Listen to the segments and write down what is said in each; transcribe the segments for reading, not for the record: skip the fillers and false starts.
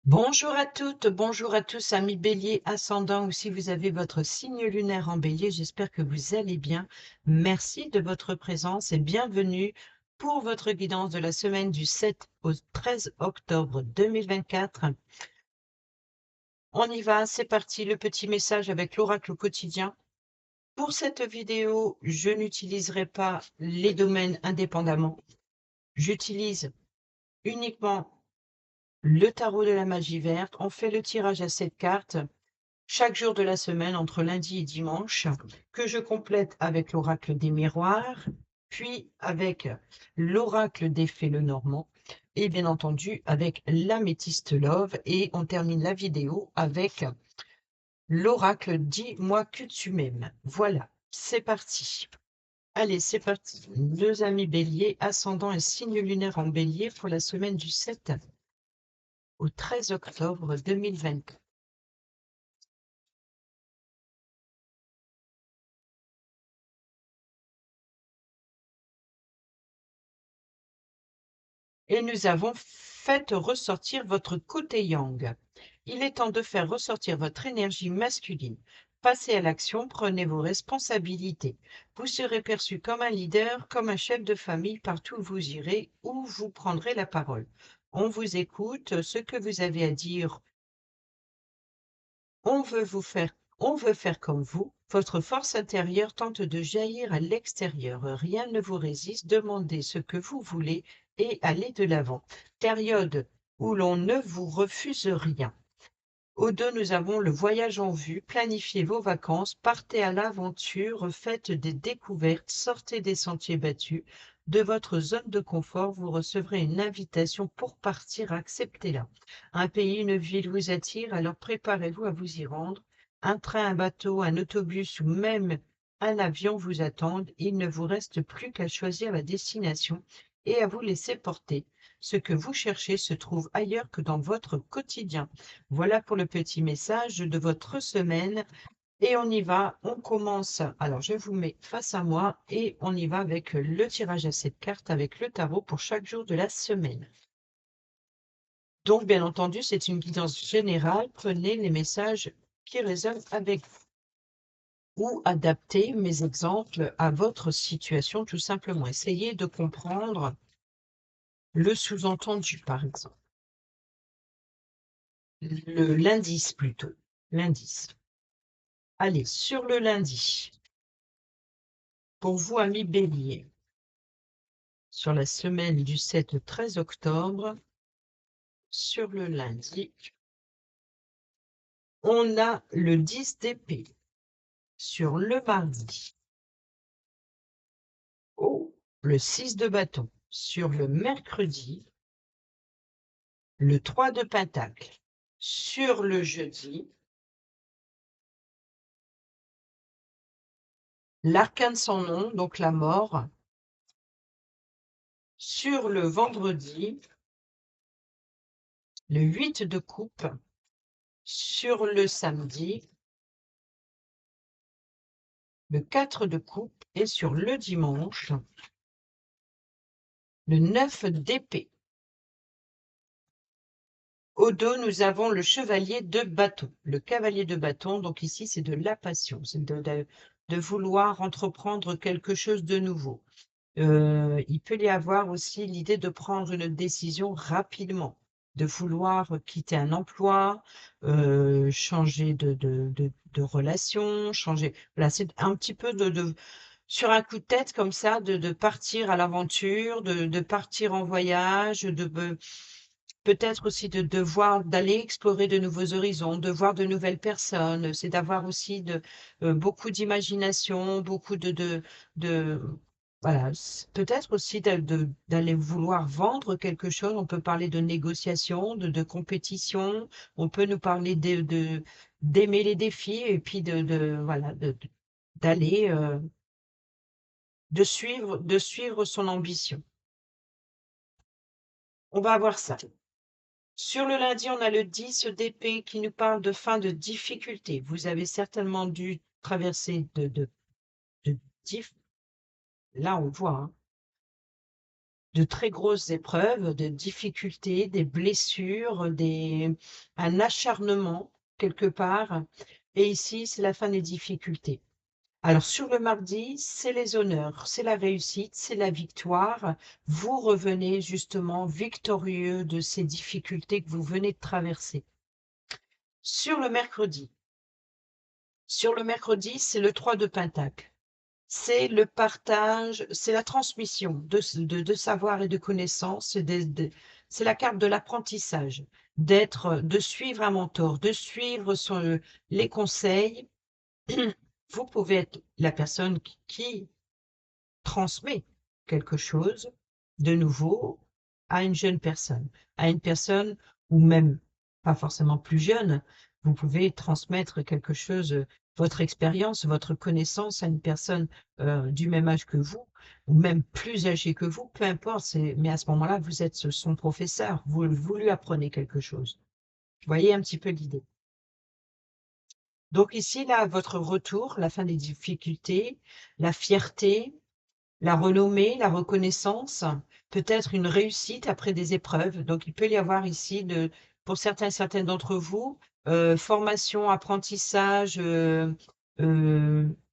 Bonjour à toutes, bonjour à tous, amis Bélier, ascendant ou si vous avez votre signe lunaire en Bélier, j'espère que vous allez bien. Merci de votre présence et bienvenue pour votre guidance de la semaine du 7 au 13 octobre 2024. On y va, c'est parti, le petit message avec l'oracle quotidien. Pour cette vidéo, je n'utiliserai pas les domaines indépendamment. J'utilise uniquement le tarot de la magie verte. On fait le tirage à 7 cartes chaque jour de la semaine entre lundi et dimanche, que je complète avec l'oracle des miroirs, puis avec l'oracle des fées Lenormand, et bien entendu avec l'améthyste love, et on termine la vidéo avec l'oracle dis-moi que tu m'aimes. Voilà, c'est parti. Allez, c'est parti. Deux amis béliers, ascendant et signe lunaire en bélier pour la semaine du 7 au 13 octobre 2024. Et nous avons fait ressortir votre côté yang. Il est temps de faire ressortir votre énergie masculine. Passez à l'action, prenez vos responsabilités. Vous serez perçu comme un leader, comme un chef de famille partout où vous irez, où vous prendrez la parole. On vous écoute, ce que vous avez à dire, on veut faire comme vous. Votre force intérieure tente de jaillir à l'extérieur. Rien ne vous résiste. Demandez ce que vous voulez et allez de l'avant. Période où l'on ne vous refuse rien. Au dos, nous avons le voyage en vue. Planifiez vos vacances, partez à l'aventure, faites des découvertes, sortez des sentiers battus. De votre zone de confort, vous recevrez une invitation pour partir, acceptez-la. Un pays, une ville vous attire, alors préparez-vous à vous y rendre. Un train, un bateau, un autobus ou même un avion vous attendent. Il ne vous reste plus qu'à choisir la destination et à vous laisser porter. Ce que vous cherchez se trouve ailleurs que dans votre quotidien. Voilà pour le petit message de votre semaine. Et on y va, on commence. Alors, je vous mets face à moi et on y va avec le tirage à cette carte avec le tarot pour chaque jour de la semaine. Donc, bien entendu, c'est une guidance générale. Prenez les messages qui résonnent avec vous ou adaptez mes exemples à votre situation, tout simplement. Essayez de comprendre le sous-entendu, par exemple. L'indice plutôt. L'indice. Allez, sur le lundi, pour vous, amis bélier, sur la semaine du 7 au 13 octobre, sur le lundi, on a le 10 d'épée. Sur le mardi, oh, le 6 de bâton. Sur le mercredi, le 3 de pentacle. Sur le jeudi, l'arcane sans nom, donc la mort. Sur le vendredi, le 8 de coupe. Sur le samedi, le 4 de coupe. Et sur le dimanche, le 9 d'épée. Au dos, nous avons le chevalier de bâton. Le cavalier de bâton, donc ici, c'est de la passion. C'est de vouloir entreprendre quelque chose de nouveau. Il peut y avoir aussi l'idée de prendre une décision rapidement, de vouloir quitter un emploi, changer de relation, changer. Voilà, c'est un petit peu sur un coup de tête comme ça, de partir à l'aventure, de partir en voyage, peut-être aussi de voir, d'aller explorer de nouveaux horizons, de voir de nouvelles personnes. C'est d'avoir aussi beaucoup d'imagination, beaucoup de voilà, peut-être aussi d'aller vouloir vendre quelque chose. On peut parler de négociation, de compétition. On peut nous parler d'aimer les défis et puis voilà, d'aller, de suivre son ambition. On va voir ça. Sur le lundi, on a le 10 d'épée qui nous parle de fin de difficulté. Vous avez certainement dû traverser de là on voit, hein, de très grosses épreuves, de difficultés, des blessures, un acharnement quelque part. Et ici, c'est la fin des difficultés. Alors sur le mardi, c'est les honneurs, c'est la réussite, c'est la victoire. Vous revenez justement victorieux de ces difficultés que vous venez de traverser. Sur le mercredi, c'est le 3 de Pentacle. C'est le partage, c'est la transmission de savoir et de connaissances. C'est la carte de l'apprentissage, de suivre un mentor, de suivre les conseils. Vous pouvez être la personne qui transmet quelque chose de nouveau à une jeune personne, ou même pas forcément plus jeune. Vous pouvez transmettre quelque chose, votre expérience, votre connaissance à une personne du même âge que vous, ou même plus âgée que vous, peu importe. Mais à ce moment-là, vous êtes son professeur, vous lui apprenez quelque chose. Vous voyez un petit peu l'idée. Donc ici, là, votre retour, la fin des difficultés, la fierté, la renommée, la reconnaissance, peut-être une réussite après des épreuves. Donc, il peut y avoir ici, pour certains et certaines d'entre vous, formation, apprentissage, euh,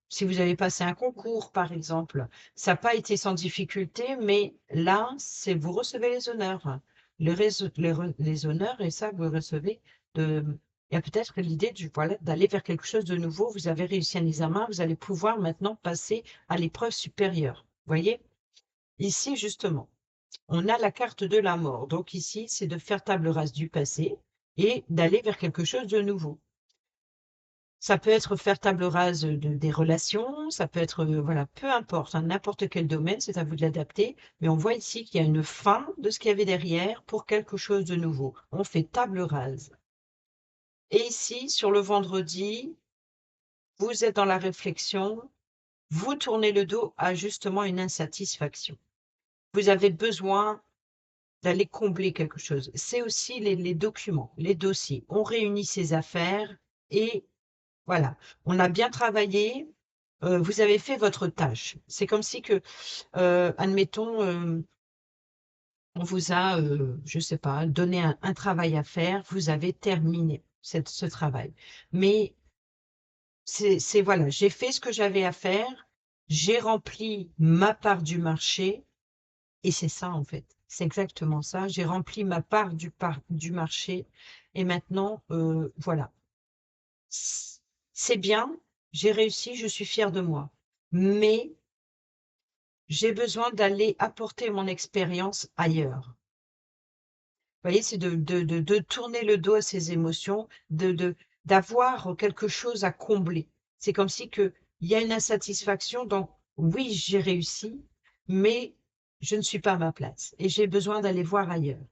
si vous avez passé un concours, par exemple. Ça n'a pas été sans difficulté, mais là, vous recevez les honneurs. Les honneurs, et ça, vous recevez de... Il y a peut-être l'idée voilà, d'aller vers quelque chose de nouveau. Vous avez réussi un examen, vous allez pouvoir maintenant passer à l'épreuve supérieure. Voyez, ici justement, on a la carte de la mort. Donc ici, c'est de faire table rase du passé et d'aller vers quelque chose de nouveau. Ça peut être faire table rase des relations, ça peut être, voilà, peu importe, n'importe quel domaine, c'est à vous de l'adapter. Mais on voit ici qu'il y a une fin de ce qu'il y avait derrière pour quelque chose de nouveau. On fait table rase. Et ici, sur le vendredi, vous êtes dans la réflexion, vous tournez le dos à justement une insatisfaction. Vous avez besoin d'aller combler quelque chose. C'est aussi les documents, les dossiers. On réunit ses affaires et voilà, on a bien travaillé, vous avez fait votre tâche. C'est comme si que, admettons, on vous a, je ne sais pas, donné un travail à faire, vous avez terminé ce travail. Mais voilà, j'ai fait ce que j'avais à faire, j'ai rempli ma part du marché, et c'est ça, en fait. C'est exactement ça. J'ai rempli ma part du marché. Et maintenant, voilà. C'est bien, j'ai réussi, je suis fière de moi. Mais j'ai besoin d'aller apporter mon expérience ailleurs. Vous voyez, c'est de tourner le dos à ses émotions, d'avoir quelque chose à combler. C'est comme si il y a une insatisfaction dans oui, j'ai réussi, mais je ne suis pas à ma place et j'ai besoin d'aller voir ailleurs.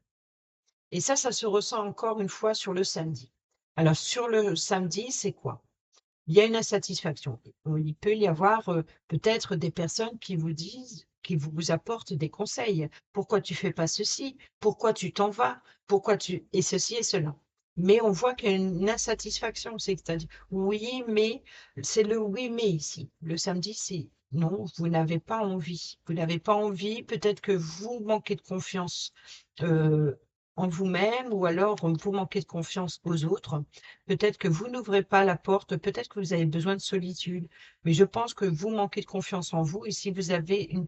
Et ça se ressent encore une fois sur le samedi. Alors, sur le samedi, c'est quoi? Il y a une insatisfaction. Il peut y avoir peut-être des personnes qui vous disent, qui vous apportent des conseils. Pourquoi tu fais pas ceci? Pourquoi tu t'en vas? Et ceci et cela. Mais on voit qu'il y a une insatisfaction. C'est-à-dire, oui, mais, c'est le oui, mais ici. Le samedi, c'est non, vous n'avez pas envie. Vous n'avez pas envie, peut-être que vous manquez de confiance euh, en vous-même ou alors vous manquez de confiance aux autres. Peut-être que vous n'ouvrez pas la porte, peut-être que vous avez besoin de solitude, mais je pense que vous manquez de confiance en vous. Et si vous avez une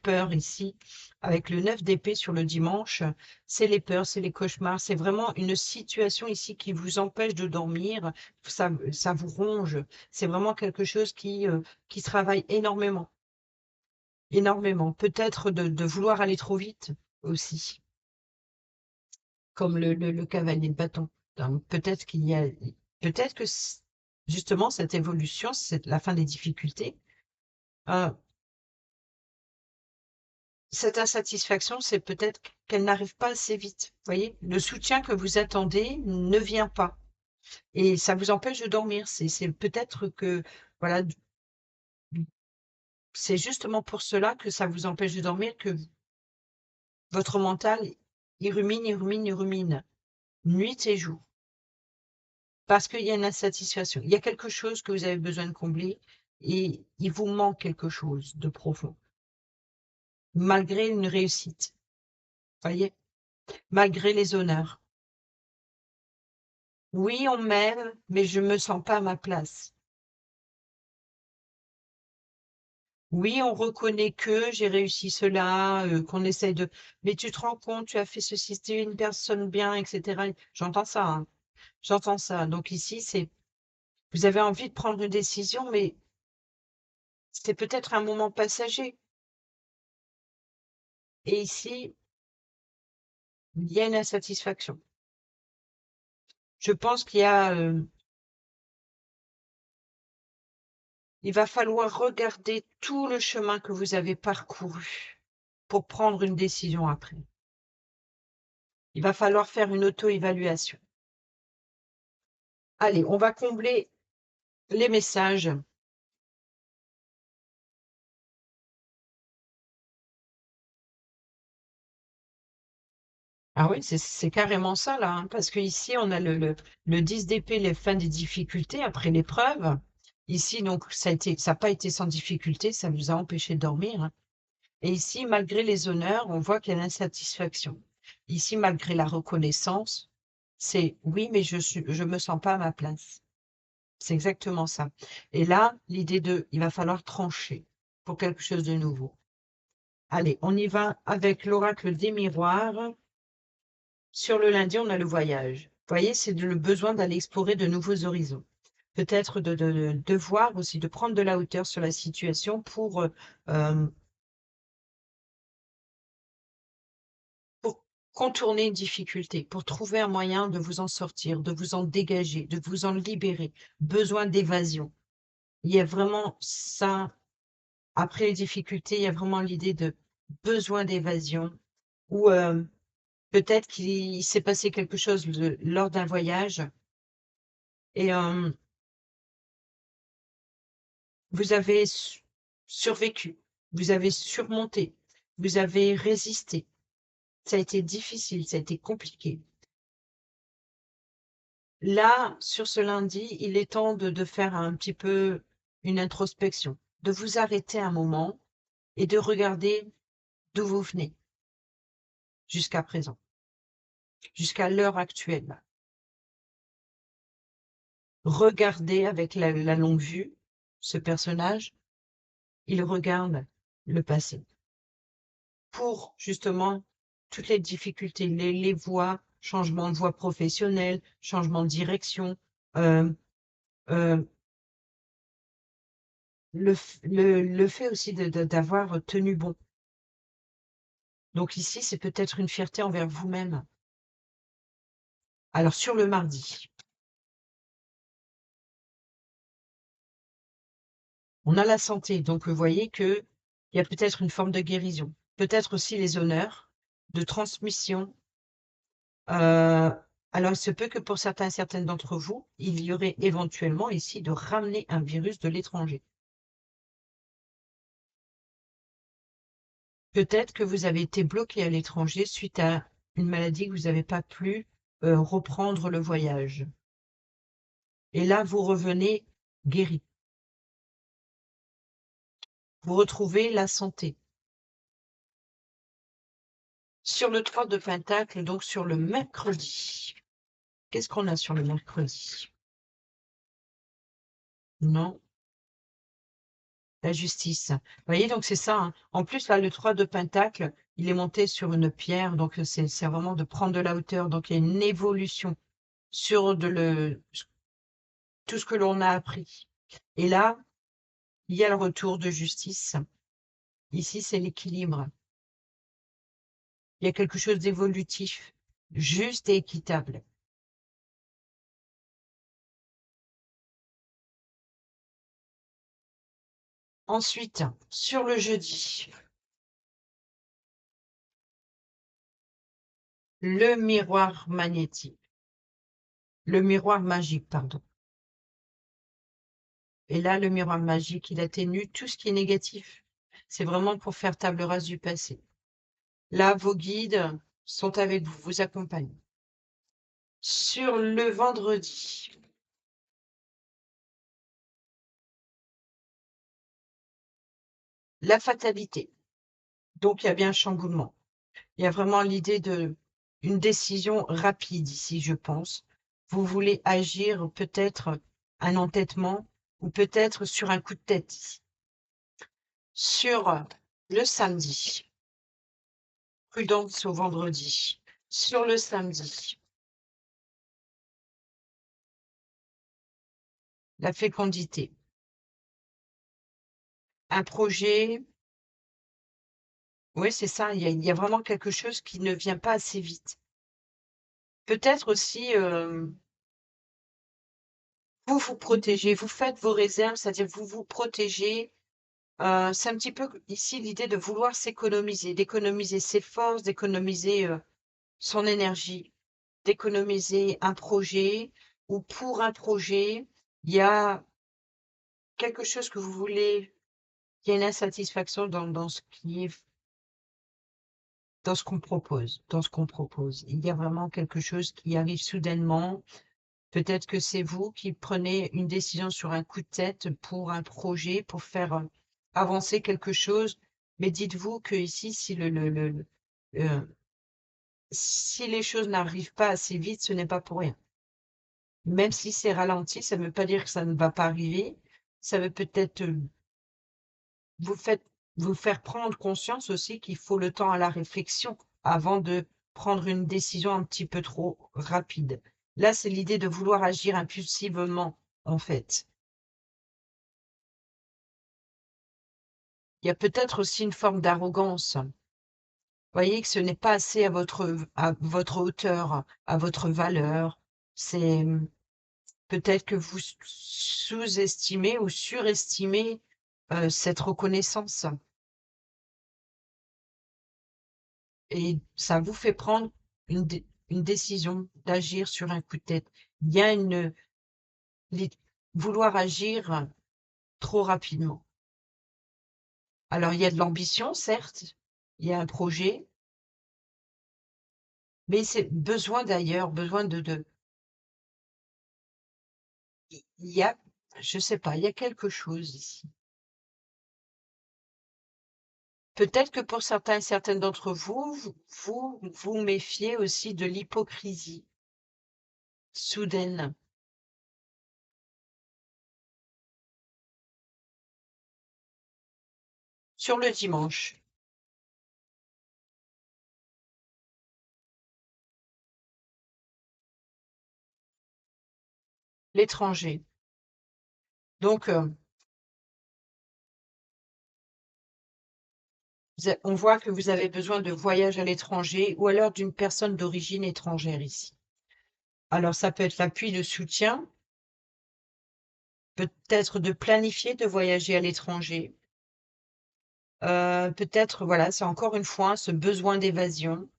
peur ici, avec le 9 d'épée sur le dimanche, c'est les peurs, c'est les cauchemars, c'est vraiment une situation ici qui vous empêche de dormir, ça vous ronge, c'est vraiment quelque chose qui travaille énormément, énormément. Peut-être de vouloir aller trop vite aussi, comme le cavalier de bâton. Donc, peut-être que justement cette évolution, c'est la fin des difficultés. Euh, cette insatisfaction, c'est peut-être qu'elle n'arrive pas assez vite. Vous voyez, le soutien que vous attendez ne vient pas et ça vous empêche de dormir. C'est peut-être que voilà, c'est justement pour cela que ça vous empêche de dormir, que votre mental, il rumine, il rumine, il rumine, nuit et jour. Parce qu'il y a une insatisfaction. Il y a quelque chose que vous avez besoin de combler et il vous manque quelque chose de profond, malgré une réussite. Voyez? Malgré les honneurs. Oui, on m'aime, mais je me sens pas à ma place. Oui, on reconnaît que j'ai réussi cela, qu'on essaie de mais tu te rends compte, tu as fait ceci, tu es une personne bien et cetera. J'entends ça, hein, j'entends ça. Donc ici, c'est vous avez envie de prendre une décision, mais c'est peut-être un moment passager et ici, il y a une insatisfaction. Je pense qu'il y a, il va falloir regarder tout le chemin que vous avez parcouru pour prendre une décision après. Il va falloir faire une auto-évaluation. Allez, on va combler les messages. Ah oui, c'est carrément ça là, hein, parce qu'ici on a le 10 d'épée, les fins des difficultés après l'épreuve. Ici donc ça a pas été sans difficulté, ça nous a empêché de dormir, hein. Et ici, malgré les honneurs, on voit qu'il y a l'insatisfaction. Ici, malgré la reconnaissance, c'est oui, mais je me sens pas à ma place. C'est exactement ça. Et là, l'idée de il va falloir trancher pour quelque chose de nouveau. Allez, on y va avec l'oracle des miroirs. Sur le lundi, on a le voyage. Vous voyez, c'est le besoin d'aller explorer de nouveaux horizons. Peut-être de voir aussi, de prendre de la hauteur sur la situation euh, pour contourner une difficulté, pour trouver un moyen de vous en sortir, de vous en dégager, de vous en libérer. Besoin d'évasion. Il y a vraiment ça. Après les difficultés, il y a vraiment l'idée de besoin d'évasion ou peut-être qu'il s'est passé quelque chose lors d'un voyage et vous avez survécu, vous avez surmonté, vous avez résisté. Ça a été difficile, ça a été compliqué. Là, sur ce lundi, il est temps de faire un petit peu une introspection, de vous arrêter un moment et de regarder d'où vous venez jusqu'à présent, jusqu'à l'heure actuelle. Regardez avec la longue vue ce personnage, il regarde le passé pour justement toutes les difficultés, les voies, changement de voie professionnelle, changement de direction, euh, euh, le fait aussi d'avoir tenu bon. Donc ici, c'est peut-être une fierté envers vous-même. Alors sur le mardi, on a la santé, donc vous voyez qu'il y a peut-être une forme de guérison, peut-être aussi les honneurs, de transmission. Euh, alors il se peut que pour certaines d'entre vous, il y aurait éventuellement ici de ramener un virus de l'étranger. Peut-être que vous avez été bloqué à l'étranger suite à une maladie que vous n'avez pas pu reprendre le voyage. Et là, vous revenez guéri. Vous retrouvez la santé. Sur le 3 de Pentacle, donc sur le mercredi. Qu'est-ce qu'on a sur le mercredi? Non, la justice. Vous voyez, donc c'est ça, hein. En plus, là, le 3 de Pentacle, il est monté sur une pierre, donc c'est vraiment de prendre de la hauteur. Donc il y a une évolution sur tout ce que l'on a appris. Et là, il y a le retour de justice. Ici, c'est l'équilibre. Il y a quelque chose d'évolutif, juste et équitable. Ensuite, sur le jeudi, le miroir magnétique, le miroir magique, pardon. Et là, le miroir magique, il atténue tout ce qui est négatif. C'est vraiment pour faire table rase du passé. Là, vos guides sont avec vous, vous accompagnent. Sur le vendredi, la fatalité. Donc, il y a bien un chamboulement. Il y a vraiment l'idée d'une décision rapide ici, je pense. Vous voulez agir peut-être un entêtement ou peut-être sur un coup de tête ici. Sur le samedi, prudence au vendredi. Sur le samedi, la fécondité. Un projet, oui, c'est ça, il y a vraiment quelque chose qui ne vient pas assez vite. Peut-être aussi, vous vous protégez, vous faites vos réserves, c'est-à-dire vous vous protégez. C'est un petit peu ici l'idée de vouloir s'économiser, d'économiser ses forces, d'économiser, son énergie, d'économiser un projet ou pour un projet, il y a quelque chose que vous voulez, il y a une insatisfaction dans ce qui est dans ce qu'on propose. Il y a vraiment quelque chose qui arrive soudainement. Peut-être que c'est vous qui prenez une décision sur un coup de tête pour un projet, pour faire, avancer quelque chose. Mais dites-vous que ici, heu, si les choses n'arrivent pas assez vite, ce n'est pas pour rien. Même si c'est ralenti, ça ne veut pas dire que ça ne va pas arriver. Ça veut peut-être, vous faites vous faire prendre conscience aussi qu'il faut le temps à la réflexion avant de prendre une décision un petit peu trop rapide. Là, c'est l'idée de vouloir agir impulsivement, en fait. Il y a peut-être aussi une forme d'arrogance. Voyez que ce n'est pas assez à votre hauteur, à votre valeur. C'est, peut-être que vous sous-estimez ou surestimez, cette reconnaissance et ça vous fait prendre une décision d'agir sur un coup de tête. Il y a les vouloir agir trop rapidement. Alors il y a de l'ambition, certes, il y a un projet, mais c'est besoin il y a je sais pas, il y a quelque chose ici. Peut-être que pour certains et certaines d'entre vous, vous méfiez aussi de l'hypocrisie soudaine. Sur le dimanche, l'étranger. Donc, on voit que vous avez besoin de voyage à l'étranger ou alors d'une personne d'origine étrangère ici. Alors ça peut être l'appui, le soutien, peut-être de planifier de voyager à l'étranger. Peut-être, voilà, c'est encore une fois ce besoin d'évasion.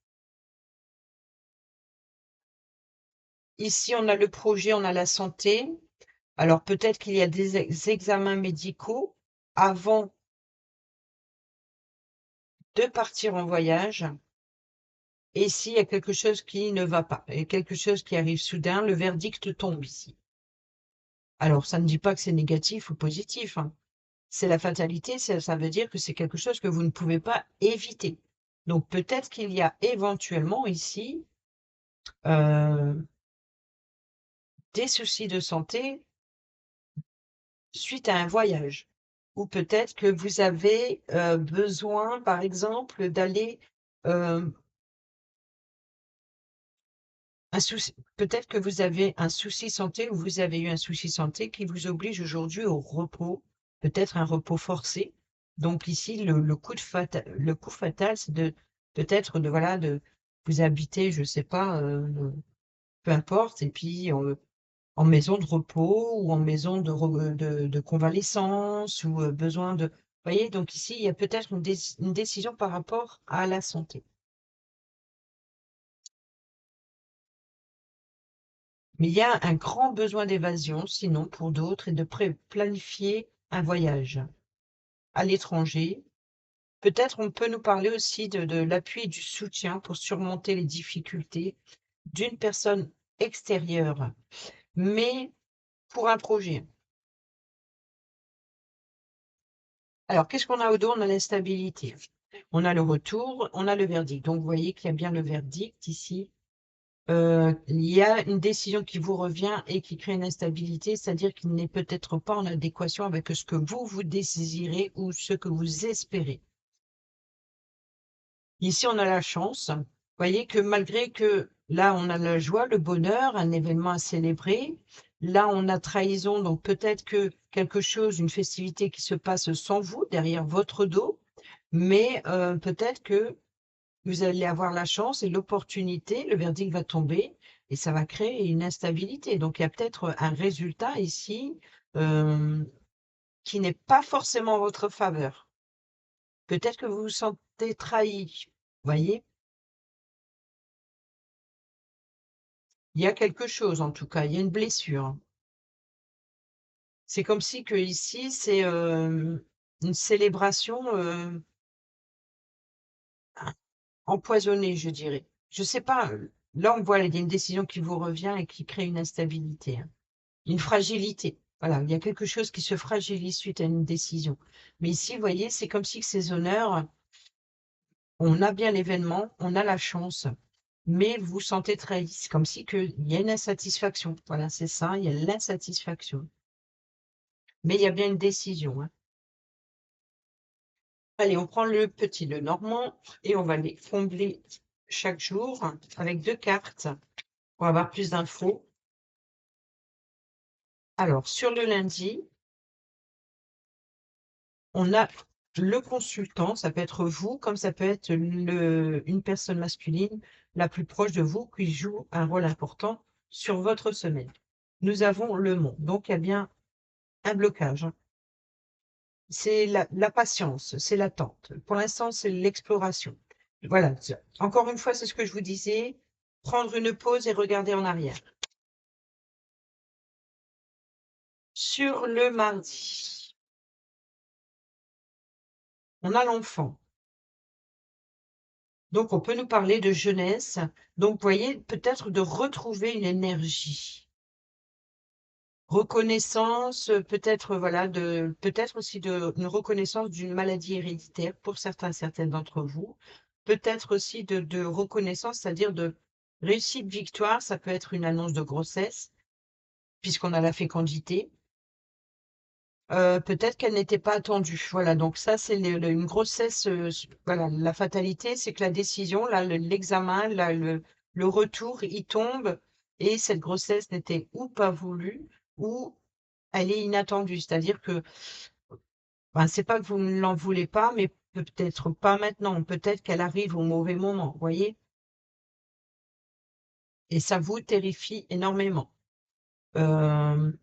Ici, on a le projet, on a la santé. Alors peut-être qu'il y a des examens médicaux avant de partir en voyage. Et s'il y a quelque chose qui ne va pas, et quelque chose qui arrive soudain, le verdict tombe ici. Alors, ça ne dit pas que c'est négatif ou positif, hein. C'est la fatalité, ça veut dire que c'est quelque chose que vous ne pouvez pas éviter. Donc peut-être qu'il y a éventuellement ici des soucis de santé suite à un voyage. Ou peut-être que vous avez besoin, par exemple, d'aller un souci, peut-être que vous avez un souci santé ou vous avez eu un souci santé qui vous oblige aujourd'hui au repos, peut-être un repos forcé. Donc ici, le coup fatal, c'est de peut-être de voilà de vous habiter, je sais pas, peu importe, et puis en maison de repos ou en maison de convalescence ou besoin de. Vous voyez, donc ici, il y a peut-être une décision par rapport à la santé. Mais il y a un grand besoin d'évasion, sinon pour d'autres, et de planifier un voyage à l'étranger. Peut-être on peut nous parler aussi de l'appui et du soutien pour surmonter les difficultés d'une personne extérieure, mais pour un projet. Alors, qu'est-ce qu'on a au dos? On a l'instabilité. On a le retour, on a le verdict. Donc, vous voyez qu'il y a bien le verdict ici. Il y a une décision qui vous revient et qui crée une instabilité, c'est-à-dire qu'il n'est peut-être pas en adéquation avec ce que vous désirez ou ce que vous espérez. Ici, on a la chance. Vous voyez que malgré que là, on a la joie, le bonheur, un événement à célébrer. Là, on a trahison, donc peut-être que quelque chose, une festivité qui se passe sans vous, derrière votre dos, mais peut-être que vous allez avoir la chance et l'opportunité, le verdict va tomber et ça va créer une instabilité. Donc, il y a peut-être un résultat ici qui n'est pas forcément en votre faveur. Peut-être que vous vous sentez trahi, vous voyez? Il y a quelque chose en tout cas, il y a une blessure. C'est comme si que ici, c'est une célébration empoisonnée, je dirais. Je sais pas, là on voit, il y a une décision qui vous revient et qui crée une instabilité, hein. Une fragilité. Voilà, il y a quelque chose qui se fragilise suite à une décision. Mais ici, vous voyez, c'est comme si que ces honneurs, on a bien l'événement, on a la chance, mais vous vous sentez trahi. C'est comme si qu'il y a une insatisfaction. Voilà, c'est ça, il y a l'insatisfaction. Mais il y a bien une décision, hein. Allez, on prend le petit, le normand, et on va les combler chaque jour avec 2 cartes pour avoir plus d'infos. Alors, sur le lundi, on a le consultant, ça peut être vous, comme ça peut être une personne masculine la plus proche de vous qui joue un rôle important sur votre semaine. Nous avons le monde, donc il y a bien un blocage, hein. C'est la patience, c'est l'attente. Pour l'instant, c'est l'exploration. Voilà, encore une fois, c'est ce que je vous disais, prendre une pause et regarder en arrière. Sur le mardi, on a l'enfant. Donc, on peut nous parler de jeunesse. Donc, vous voyez, peut-être de retrouver une énergie. Reconnaissance, peut-être, voilà, peut-être aussi une reconnaissance d'une maladie héréditaire pour certaines d'entre vous. Peut-être aussi de reconnaissance, c'est-à-dire de réussite, victoire. Ça peut être une annonce de grossesse, puisqu'on a la fécondité. Peut-être qu'elle n'était pas attendue. Voilà, donc ça, c'est une grossesse, voilà, la fatalité, c'est que la décision, là, l'examen, là, le retour, il tombe et cette grossesse n'était ou pas voulue ou elle est inattendue. C'est-à-dire que, ben, c'est pas que vous ne l'en voulez pas, mais peut-être pas maintenant. Peut-être qu'elle arrive au mauvais moment, vous voyez? Et ça vous terrifie énormément. Hem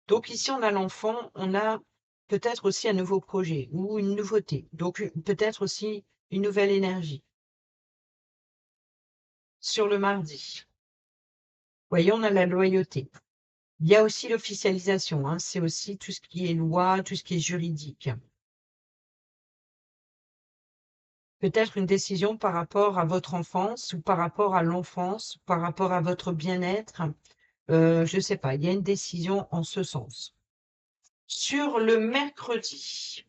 Donc ici, on a l'enfant, on a peut-être aussi un nouveau projet ou une nouveauté, donc peut-être aussi une nouvelle énergie. Sur le mardi, voyez, on a la loyauté. Il y a aussi l'officialisation, hein, c'est aussi tout ce qui est loi, tout ce qui est juridique. Peut-être une décision par rapport à votre enfance ou par rapport à l'enfance, par rapport à votre bien-être. Je ne sais pas, il y a une décision en ce sens. Sur le mercredi,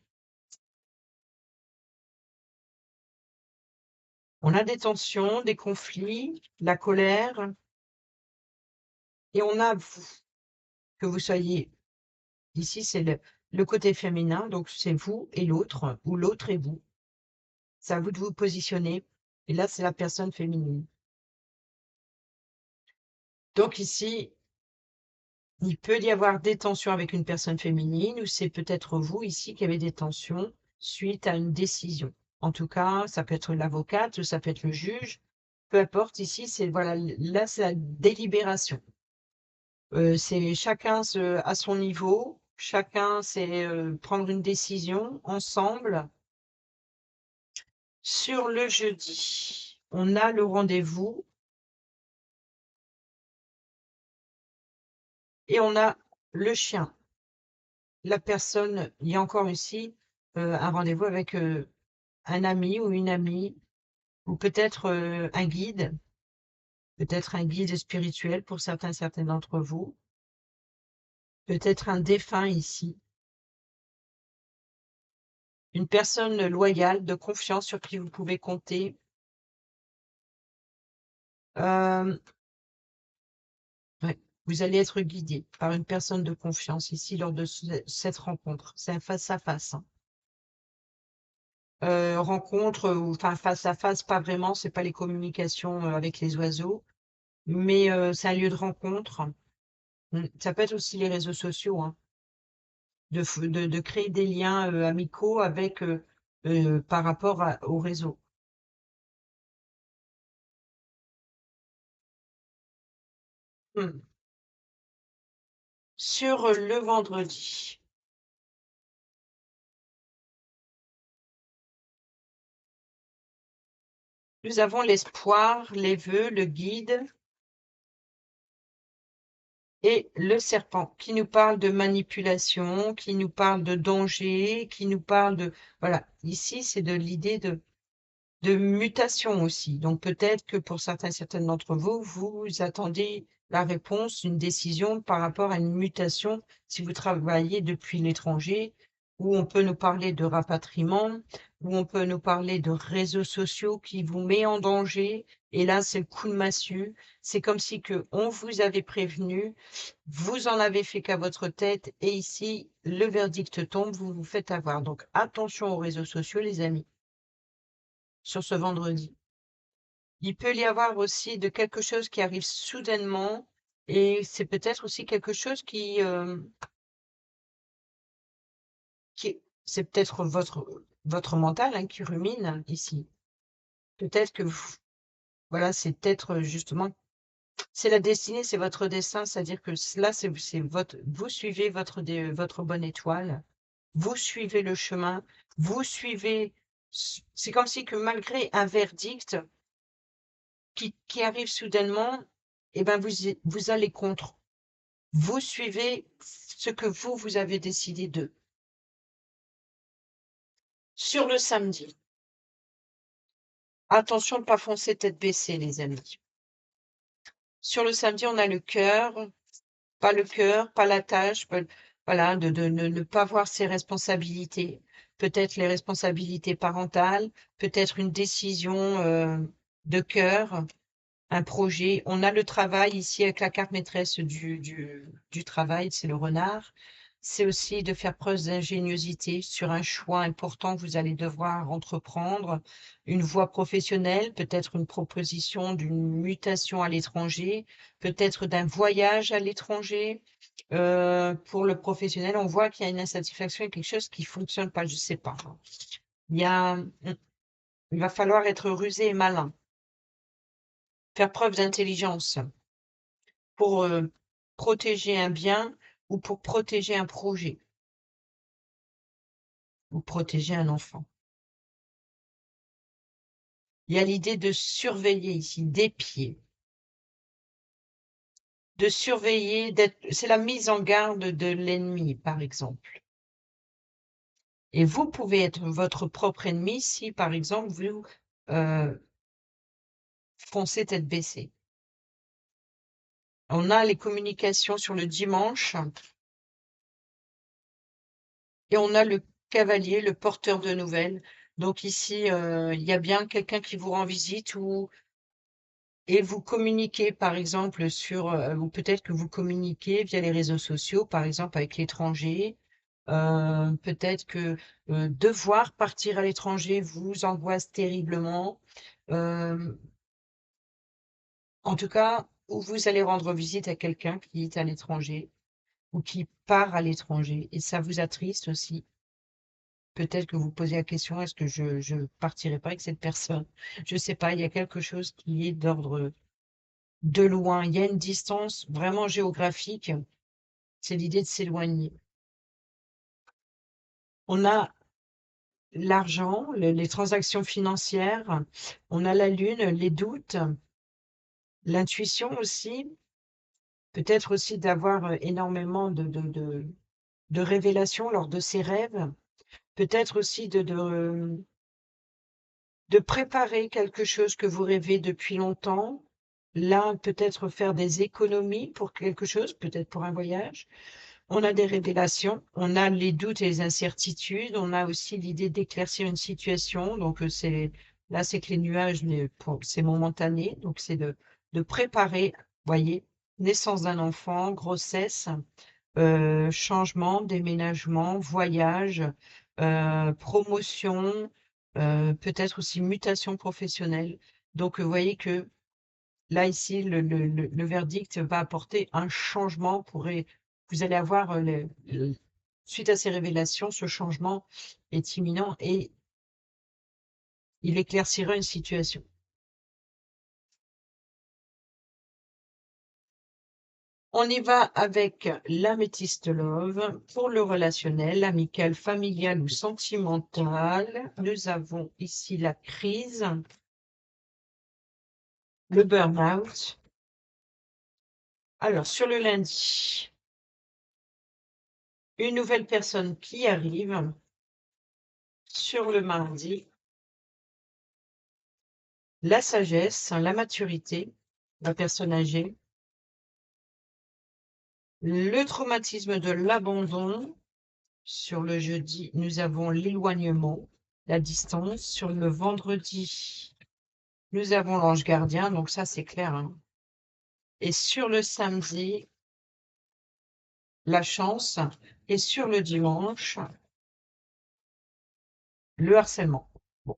on a des tensions, des conflits, la colère et on a vous, que vous soyez ici, c'est le côté féminin, donc c'est vous et l'autre ou l'autre et vous. C'est à vous de vous positionner et là, c'est la personne féminine. Donc ici, il peut y avoir des tensions avec une personne féminine ou c'est peut-être vous ici qui avez des tensions suite à une décision. En tout cas, ça peut être l'avocate ou ça peut être le juge. Peu importe, ici, c'est voilà, là, c'est la délibération. C'est chacun à son niveau, chacun c'est prendre une décision ensemble. Sur le jeudi, on a le rendez-vous et on a le chien. La personne, il y a encore ici un rendez-vous avec un ami ou une amie, ou peut-être peut-être un guide spirituel pour certains d'entre vous, peut-être un défunt ici. Une personne loyale, de confiance, sur qui vous pouvez compter. Hem, ouais, vous allez être guidé par une personne de confiance ici lors de cette rencontre. C'est un face à face, hein. Rencontre, ou enfin face à face, pas vraiment, c'est pas les communications, avec les oiseaux, mais c'est un lieu de rencontre. Ça peut être aussi les réseaux sociaux, hein, de créer des liens, amicaux avec, par rapport au réseau. Mmh. Sur, le vendredi, nous avons l'espoir, les vœux, le guide et le serpent qui nous parle de manipulation, qui nous parle de danger, qui nous parle de voilà, ici, c'est de l'idée de mutation aussi. Donc peut-être que pour certaines d'entre vous, vous attendez la réponse, une décision par rapport à une mutation si vous travaillez depuis l'étranger, où on peut nous parler de rapatriement, où on peut nous parler de réseaux sociaux qui vous met en danger. Et là, c'est le coup de massue. C'est comme si que on vous avait prévenu, vous en avez fait qu'à votre tête, et ici, le verdict tombe, vous vous faites avoir. Donc attention aux réseaux sociaux, les amis, sur ce vendredi. Il peut y avoir aussi de quelque chose qui arrive soudainement, et c'est peut-être aussi quelque chose qui c'est peut-être votre mental, hein, qui rumine ici. Peut-être que vous voilà, c'est peut-être, justement c'est la destinée, c'est votre destin, c'est-à-dire que là, c'est votre vous suivez votre bonne étoile, vous suivez le chemin, vous suivez c'est comme si que malgré un verdict qui arrive soudainement, et ben, vous allez contre. Vous suivez ce que vous avez décidé de. Sur le samedi, attention de pas foncer tête baissée, les amis. Sur le samedi, on a le cœur, pas la tâche, voilà, de ne pas voir ses responsabilités. Peut-être les responsabilités parentales, peut-être une décision, de cœur, un projet. On a le travail ici avec la carte maîtresse du travail, c'est le renard. C'est aussi de faire preuve d'ingéniosité sur un choix important que vous allez devoir entreprendre, une voie professionnelle, peut-être une proposition d'une mutation à l'étranger, peut-être d'un voyage à l'étranger. Pour le professionnel, on voit qu'il y a une insatisfaction et quelque chose qui fonctionne pas, je sais pas, hein. Il y a, il va falloir être rusé et malin, faire preuve d'intelligence pour, protéger un bien ou pour protéger un projet ou protéger un enfant. Il y a l'idée de surveiller ici, d'épier, de surveiller, c'est la mise en garde de l'ennemi, par exemple. Et vous pouvez être votre propre ennemi si, par exemple, vous, heu, foncez tête baissée. On a les communications sur le dimanche et on a le cavalier, le porteur de nouvelles. Donc ici, il y a bien quelqu'un qui vous rend visite, et vous communiquez, par exemple, ou peut-être que vous communiquez via les réseaux sociaux, par exemple avec l'étranger. Peut-être que, devoir partir à l'étranger vous angoisse terriblement. Hem, En tout cas, ou vous allez rendre visite à quelqu'un qui est à l'étranger ou qui part à l'étranger, et ça vous attriste aussi. Peut-être que vous posez la question: «Est-ce que je partirai pas avec cette personne?» Je sais pas, il y a quelque chose qui est d'ordre de loin. Il y a une distance vraiment géographique, c'est l'idée de s'éloigner. On a l'argent, les transactions financières, on a la lune, les doutes, l'intuition aussi, peut-être aussi d'avoir, énormément de révélations lors de ses rêves, peut-être aussi de préparer quelque chose que vous rêvez depuis longtemps. Là, peut-être faire des économies pour quelque chose, peut-être pour un voyage. On a des révélations, on a les doutes et les incertitudes, on a aussi l'idée d'éclaircir une situation. Donc, là, c'est que les nuages, mais c'est momentané. Donc, c'est de préparer, voyez, naissance d'un enfant, grossesse, changement, déménagement, voyage, promotion, peut-être aussi mutation professionnelle. Donc, vous voyez que là, ici, le verdict va apporter un changement vous allez avoir, suite à ces révélations, ce changement est imminent et il éclaircira une situation. On y va avec l'améthyste love pour le relationnel, amical, familial ou sentimental. Nous avons ici la crise, le burn-out. Alors, sur le lundi, une nouvelle personne qui arrive. Sur le mardi, la sagesse, la maturité, la personne âgée, le traumatisme de l'abandon. Sur le jeudi, nous avons l'éloignement, la distance. Sur le vendredi, nous avons l'ange gardien, donc ça c'est clair, hein. Et sur le samedi, la chance. Et sur le dimanche, le harcèlement. Bon.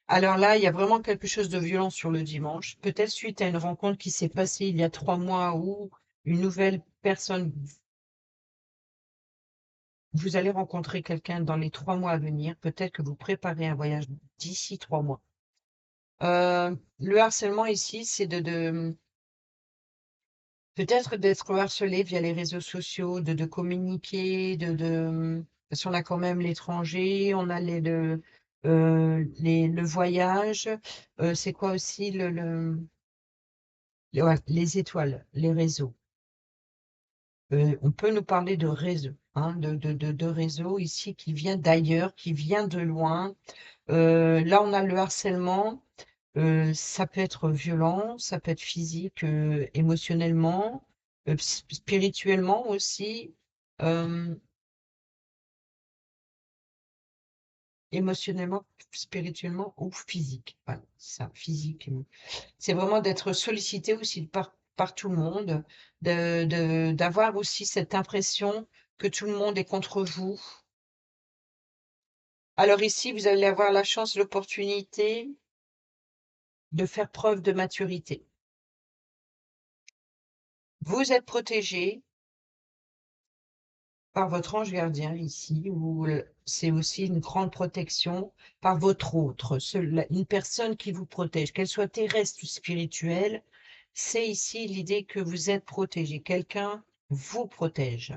Alors là, il y a vraiment quelque chose de violent sur le dimanche, peut-être suite à une rencontre qui s'est passée il y a 3 mois où une nouvelle personne, vous allez rencontrer quelqu'un dans les 3 mois à venir, peut-être que vous préparez un voyage d'ici 3 mois. Le harcèlement ici, c'est peut-être d'être harcelé via les réseaux sociaux, de communiquer, parce qu'on a quand même l'étranger, on a le voyage, c'est quoi aussi ouais, les étoiles, les réseaux. On peut nous parler de réseau, hein, de réseau ici qui vient d'ailleurs, qui vient de loin. Là, on a le harcèlement. Ça peut être violent, ça peut être physique, émotionnellement, spirituellement aussi. euh, Émotionnellement, spirituellement ou physique. Voilà, ça, physique. C'est vraiment d'être sollicité aussi par tout le monde, d'avoir aussi cette impression que tout le monde est contre vous. Alors ici, vous allez avoir la chance, l'opportunité de faire preuve de maturité. Vous êtes protégé par votre ange gardien ici, où c'est aussi une grande protection par votre autre, une personne qui vous protège, qu'elle soit terrestre ou spirituelle, c'est ici l'idée que vous êtes protégé, quelqu'un vous protège.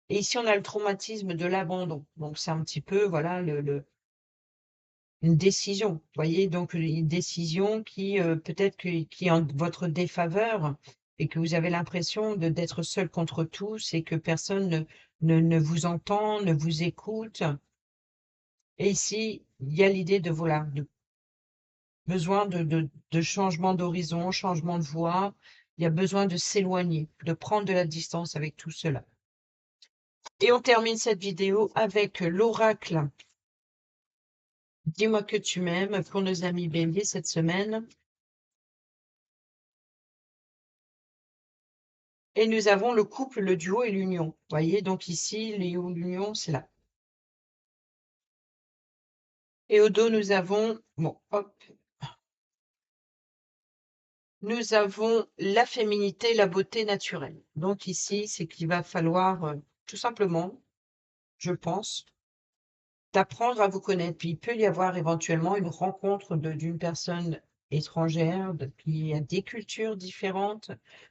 Et ici, on a le traumatisme de l'abandon. Donc, c'est un petit peu, voilà, une décision. Vous voyez, donc une décision qui peut-être qui est en votre défaveur et que vous avez l'impression d'être seul contre tous et que personne ne vous entend, ne vous écoute. Et ici, il y a l'idée de, voilà, de besoin de changement d'horizon, changement de voie. Il y a besoin de s'éloigner, de prendre de la distance avec tout cela. Et on termine cette vidéo avec l'oracle. Dis-moi que tu m'aimes pour nos amis béliers cette semaine. Et nous avons le couple, le duo et l'union. Vous voyez, donc ici, l'union, c'est là. Et au dos, nous avons, bon, hop, nous avons la féminité, la beauté naturelle. Donc ici, c'est qu'il va falloir tout simplement, je pense, d'apprendre à vous connaître. Puis il peut y avoir éventuellement une rencontre d'une personne étrangère qui a des cultures différentes,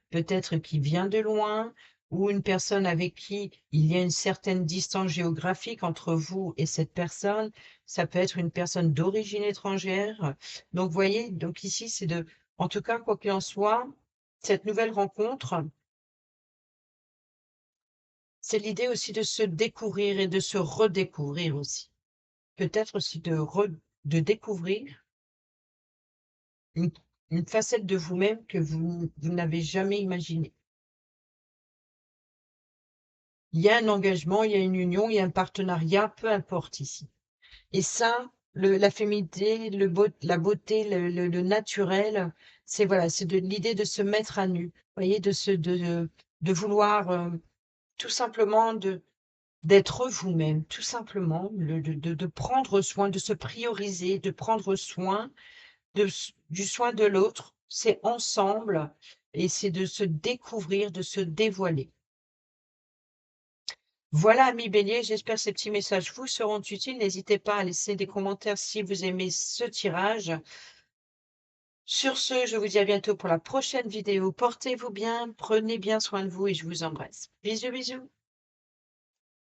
peut-être qui vient de loin, ou une personne avec qui il y a une certaine distance géographique entre vous et cette personne. Ça peut être une personne d'origine étrangère. Donc, vous voyez, donc ici, en tout cas, quoi qu'il en soit, cette nouvelle rencontre, c'est l'idée aussi de se découvrir et de se redécouvrir aussi. Peut-être aussi de découvrir une, une facette de vous-même que vous n'avez jamais imaginée. Il y a un engagement, il y a une union, il y a un partenariat, peu importe ici. Et ça, la féminité, la beauté, le naturel, c'est voilà, c'est de l'idée de se mettre à nu, vous voyez, de vouloir tout simplement d'être vous-même, tout simplement, de prendre soin, de se prioriser, de prendre soin du soin de l'autre. C'est ensemble et c'est de se découvrir, de se dévoiler. Voilà, amis béliers, j'espère que ces petits messages vous seront utiles. N'hésitez pas à laisser des commentaires si vous aimez ce tirage. Sur ce, je vous dis à bientôt pour la prochaine vidéo. Portez-vous bien, prenez bien soin de vous et je vous embrasse. Bisous, bisous.